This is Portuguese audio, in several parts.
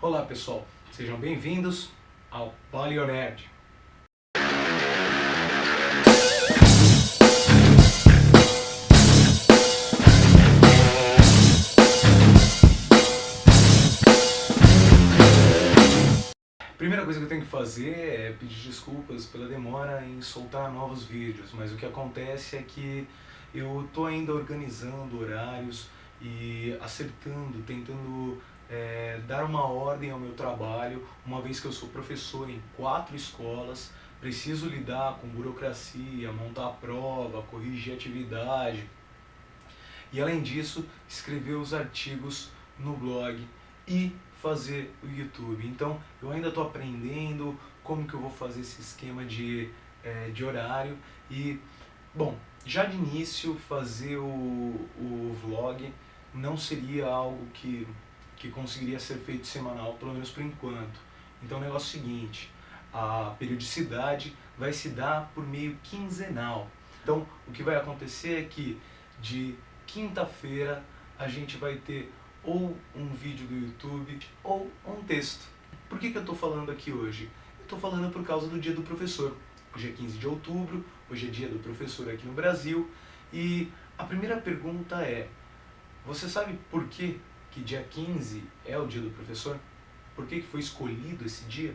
Olá pessoal, sejam bem-vindos ao Palionerd. Primeira coisa que eu tenho que fazer é pedir desculpas pela demora em soltar novos vídeos, mas o que acontece é que eu tô ainda organizando horários e acertando, tentando dar uma ordem ao meu trabalho, uma vez que eu sou professor em 4 escolas, preciso lidar com burocracia, montar a prova, corrigir atividade e, além disso, escrever os artigos no blog e fazer o YouTube. Então eu ainda estou aprendendo como que eu vou fazer esse esquema de horário e, bom, já de início fazer o vlog não seria algo que conseguiria ser feito semanal, pelo menos por enquanto. Então o negócio é o seguinte, a periodicidade vai se dar por meio quinzenal. Então o que vai acontecer é que de quinta-feira a gente vai ter ou um vídeo do YouTube ou um texto. Por que eu estou falando aqui hoje? Eu estou falando por causa do Dia do Professor. Hoje é 15 de outubro, hoje é Dia do Professor aqui no Brasil e a primeira pergunta é: você sabe por que dia 15 é o Dia do Professor? Por que foi escolhido esse dia?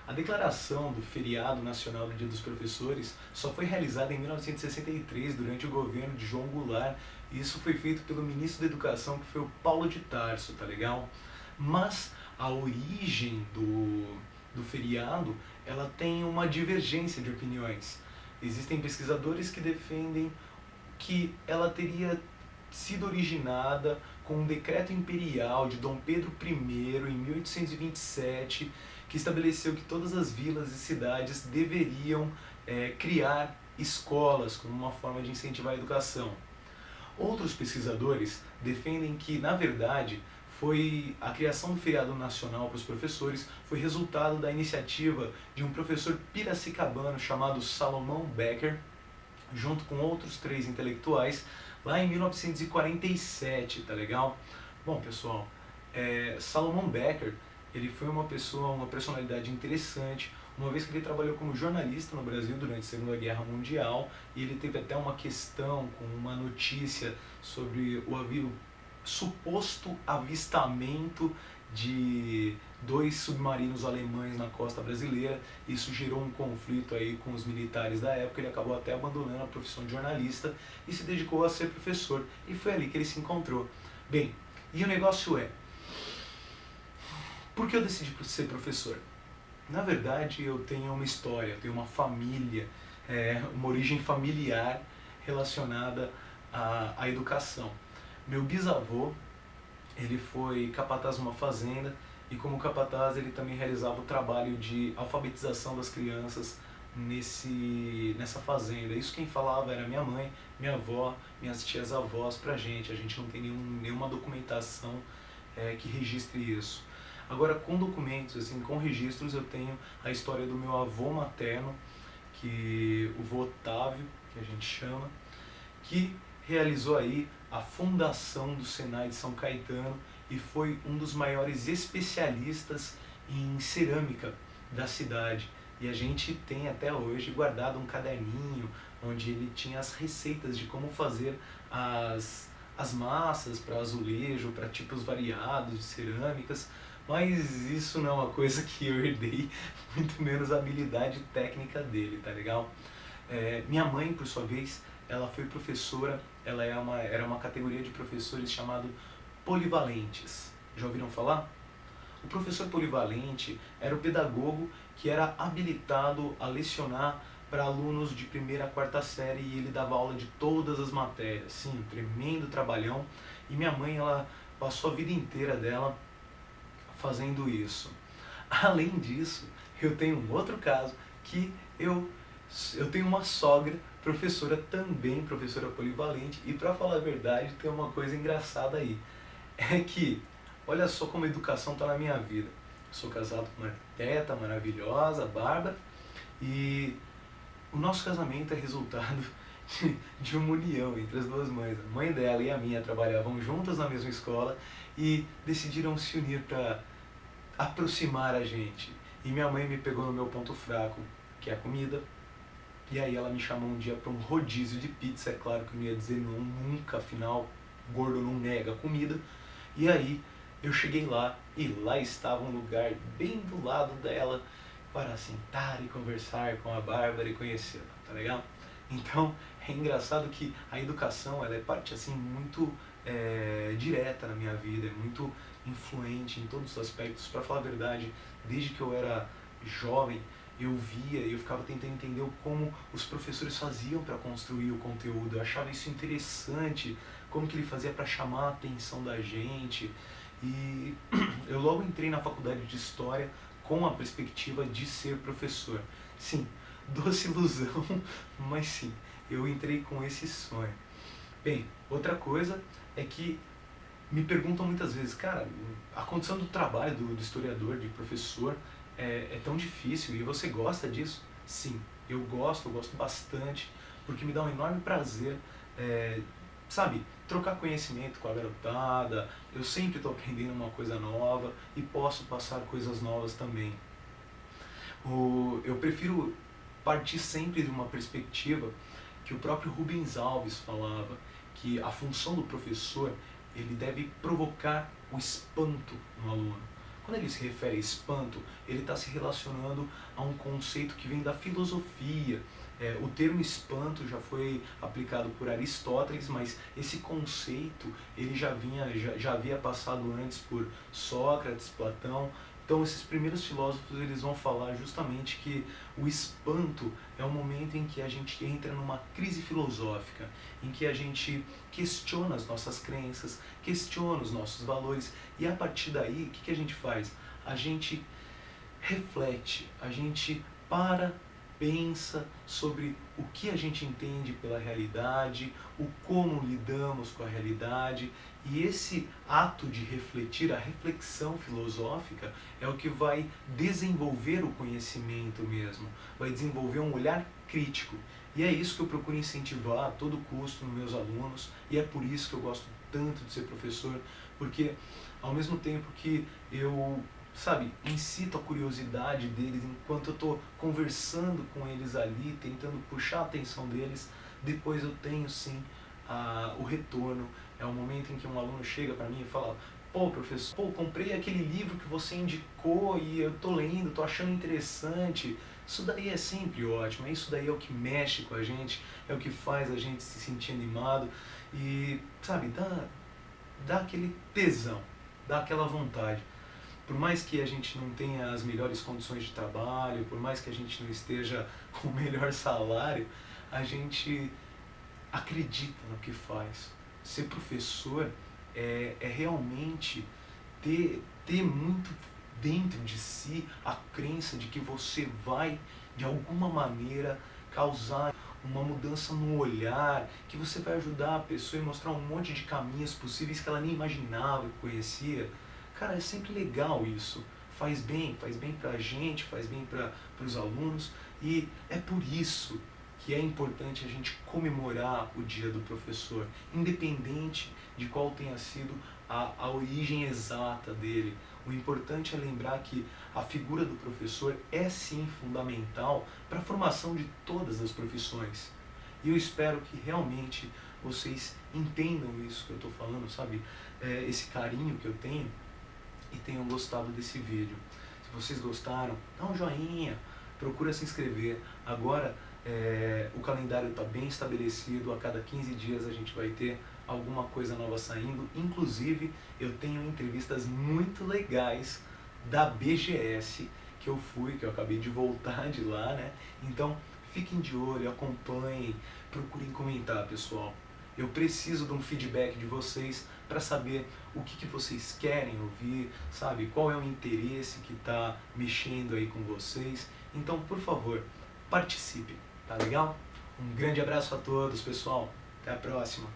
A declaração do feriado nacional do Dia dos Professores só foi realizada em 1963 durante o governo de João Goulart e isso foi feito pelo ministro da Educação, que foi o Paulo de Tarso, tá legal? Mas a origem do feriado, ela tem uma divergência de opiniões. Existem pesquisadores que defendem que ela teria sido originada com um decreto imperial de Dom Pedro I em 1827, que estabeleceu que todas as vilas e cidades deveriam criar escolas como uma forma de incentivar a educação. Outros pesquisadores defendem que, na verdade, a criação do feriado nacional para os professores foi resultado da iniciativa de um professor piracicabano chamado Salomão Becker, junto com outros 3 intelectuais, lá em 1947, tá legal? Bom, pessoal, Salomão Becker, ele foi uma personalidade interessante, uma vez que ele trabalhou como jornalista no Brasil durante a Segunda Guerra Mundial, e ele teve até uma questão com uma notícia sobre o suposto avistamento de 2 submarinos alemães na costa brasileira. Isso gerou um conflito aí com os militares da época, ele acabou até abandonando a profissão de jornalista e se dedicou a ser professor, e foi ali que ele se encontrou. Bem, e o negócio é, por que eu decidi ser professor? Na verdade, eu tenho uma história, eu tenho uma família, uma origem familiar relacionada à educação. Meu bisavô, ele foi capataz numa fazenda e, como capataz, ele também realizava o trabalho de alfabetização das crianças nessa fazenda. Isso quem falava era minha mãe, minha avó, minhas tias-avós pra gente. A gente não tem nenhuma documentação que registre isso. Agora, com documentos, assim, com registros, eu tenho a história do meu avô materno, o vô Otávio, que a gente chama, que realizou aí a fundação do Senai de São Caetano e foi um dos maiores especialistas em cerâmica da cidade. E a gente tem até hoje guardado um caderninho onde ele tinha as receitas de como fazer as massas para azulejo, para tipos variados de cerâmicas, mas isso não é uma coisa que eu herdei, muito menos a habilidade técnica dele, tá legal? Minha mãe, por sua vez, ela foi professora, ela era uma categoria de professores chamado polivalentes. Já ouviram falar? O professor polivalente era o pedagogo que era habilitado a lecionar para alunos de 1ª a 4ª série e ele dava aula de todas as matérias. Sim, um tremendo trabalhão. E minha mãe, ela passou a vida inteira dela fazendo isso. Além disso, eu tenho um outro caso que eu tenho uma sogra professora também, professora polivalente, e, para falar a verdade, tem uma coisa engraçada aí. É que, olha só como a educação está na minha vida. Eu sou casado com uma arquiteta maravilhosa, Bárbara, e o nosso casamento é resultado de uma união entre as duas mães. A mãe dela e a minha trabalhavam juntas na mesma escola e decidiram se unir para aproximar a gente. E minha mãe me pegou no meu ponto fraco, que é a comida. E aí ela me chamou um dia para um rodízio de pizza. É claro que eu não ia dizer não nunca, afinal, gordo não nega comida. E aí eu cheguei lá e lá estava um lugar bem do lado dela para sentar e conversar com a Bárbara e conhecê-la, tá legal? Então é engraçado que a educação ela é parte assim muito direta na minha vida, é muito influente em todos os aspectos. Para falar a verdade, desde que eu era jovem eu via e eu ficava tentando entender como os professores faziam para construir o conteúdo. Eu achava isso interessante, como que ele fazia para chamar a atenção da gente. E eu logo entrei na faculdade de História com a perspectiva de ser professor. Sim, doce ilusão, mas sim, eu entrei com esse sonho. Bem, outra coisa é que me perguntam muitas vezes, cara, a condição do trabalho do historiador, de professor, é tão difícil e você gosta disso? Sim, eu gosto bastante, porque me dá um enorme prazer, sabe, trocar conhecimento com a garotada. Eu sempre estou aprendendo uma coisa nova e posso passar coisas novas também. Eu prefiro partir sempre de uma perspectiva que o próprio Rubens Alves falava, que a função do professor ele deve provocar o espanto no aluno. Quando ele se refere a espanto, ele está se relacionando a um conceito que vem da filosofia. O termo espanto já foi aplicado por Aristóteles, mas esse conceito ele já havia passado antes por Sócrates, Platão. Então esses primeiros filósofos eles vão falar justamente que o espanto é o momento em que a gente entra numa crise filosófica, em que a gente questiona as nossas crenças, questiona os nossos valores e a partir daí o que a gente faz? A gente reflete, a gente pensa sobre o que a gente entende pela realidade, o como lidamos com a realidade, e esse ato de refletir, a reflexão filosófica, é o que vai desenvolver o conhecimento mesmo, vai desenvolver um olhar crítico. E é isso que eu procuro incentivar a todo custo nos meus alunos, e é por isso que eu gosto tanto de ser professor, porque ao mesmo tempo que eu incito a curiosidade deles enquanto eu estou conversando com eles ali, tentando puxar a atenção deles, depois eu tenho sim o retorno. É o momento em que um aluno chega para mim e fala: pô, professor, comprei aquele livro que você indicou e eu estou lendo, estou achando interessante. Isso daí é sempre ótimo, isso daí é o que mexe com a gente, é o que faz a gente se sentir animado e, dá aquele tesão, dá aquela vontade. Por mais que a gente não tenha as melhores condições de trabalho, por mais que a gente não esteja com o melhor salário, a gente acredita no que faz. Ser professor é realmente ter muito dentro de si a crença de que você vai, de alguma maneira, causar uma mudança no olhar, que você vai ajudar a pessoa e mostrar um monte de caminhos possíveis que ela nem imaginava que conhecia. Cara, é sempre legal isso. Faz bem pra gente, faz bem para os alunos e é por isso que é importante a gente comemorar o Dia do Professor, independente de qual tenha sido a origem exata dele. O importante é lembrar que a figura do professor é sim fundamental para a formação de todas as profissões. E eu espero que realmente vocês entendam isso que eu estou falando, sabe? Esse carinho que eu tenho e tenham gostado desse vídeo. Se vocês gostaram, dá um joinha, procura se inscrever. Agora o calendário está bem estabelecido, a cada 15 dias a gente vai ter alguma coisa nova saindo. Inclusive eu tenho entrevistas muito legais da BGS que eu acabei de voltar de lá, né? Então fiquem de olho, acompanhem, procurem comentar, pessoal. Eu preciso de um feedback de vocês para saber o que vocês querem ouvir, sabe? Qual é o interesse que está mexendo aí com vocês. Então, por favor, participem, tá legal? Um grande abraço a todos, pessoal. Até a próxima.